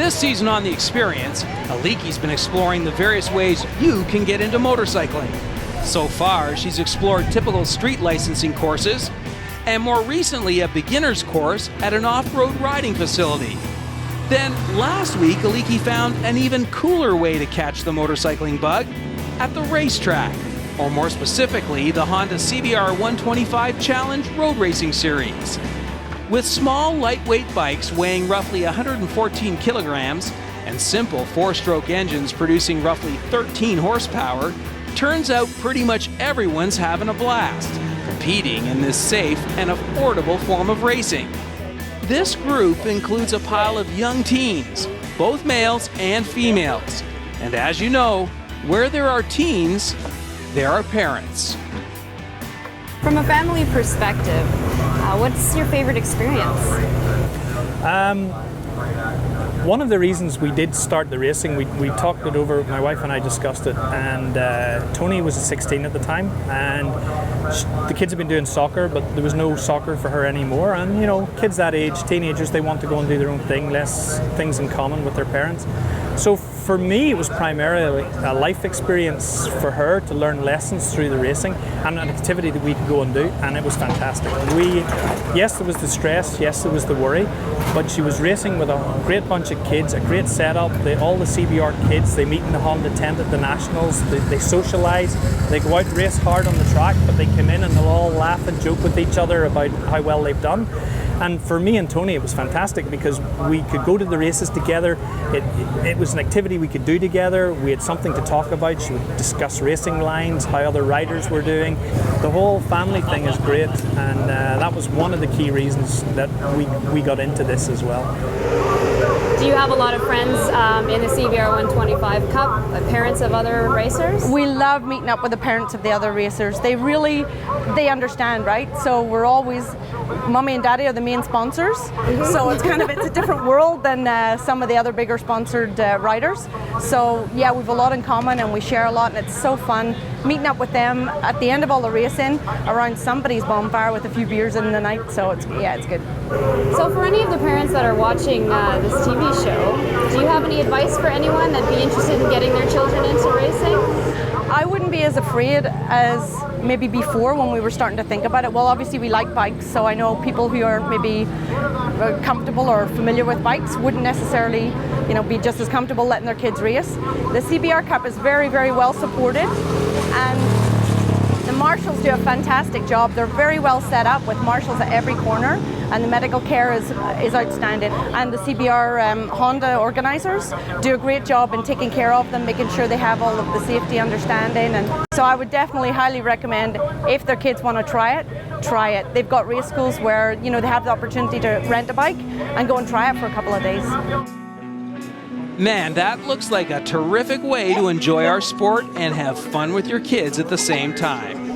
This season on The Experience, Aliki's been exploring the various ways you can get into motorcycling. So far, she's explored typical street licensing courses, and more recently a beginner's course at an off-road riding facility. Then last week, Aliki found an even cooler way to catch the motorcycling bug at the racetrack, or more specifically, the Honda CBR 125 Challenge Road Racing Series. With small, lightweight bikes weighing roughly 114 kilograms and simple four-stroke engines producing roughly 13 horsepower, turns out pretty much everyone's having a blast, competing in this safe and affordable form of racing. This group includes a pile of young teens, both males and females. And as you know, where there are teens, there are parents. From a family perspective, what's your favorite experience? One of the reasons we did start the racing, we talked it over, my wife and I discussed it, and Tony was 16 at the time, and the kids have been doing soccer, but there was no soccer for her anymore, and you know, kids that age, teenagers, they want to go and do their own thing, less things in common with their parents. So for me, it was primarily a life experience for her to learn lessons through the racing and an activity that we could go and do, and it was fantastic. Yes, there was the stress, yes, there was the worry, but she was racing with a great bunch of kids, a great setup. All the CBR kids, they meet in the Honda tent at the Nationals, they socialise, they go out and race hard on the track, but they come in and they'll all laugh and joke with each other about how well they've done. And for me and Tony, it was fantastic because we could go to the races together. It was an activity we could do together. We had something to talk about. She would discuss racing lines, how other riders were doing. The whole family thing is great, and that was one of the key reasons that we got into this as well. Do you have a lot of friends in the CBR 125 Cup, parents of other racers? We love meeting up with the parents of the other racers. They understand, right? So we're always, Mommy and Daddy are the main sponsors. So it's a different world than some of the other bigger sponsored riders. So yeah, we've a lot in common and we share a lot, and it's so fun meeting up with them at the end of all the racing around somebody's bonfire with a few beers in the night. So it's good. So for any of the parents that are watching this TV show, do you have any advice for anyone that'd be interested in getting their children into racing? I wouldn't be as afraid as maybe before when we were starting to think about it. Well, obviously we like bikes, so I know people who are maybe comfortable or familiar with bikes wouldn't necessarily, be just as comfortable letting their kids race. The CBR Cup is very, very well supported, and the marshals do a fantastic job. They're very well set up with marshals at every corner, and the medical care is outstanding. And the CBR Honda organisers do a great job in taking care of them, making sure they have all of the safety understanding. And so I would definitely highly recommend, if their kids want to try it. They've got race schools where they have the opportunity to rent a bike and go and try it for a couple of days. Man, that looks like a terrific way to enjoy our sport and have fun with your kids at the same time.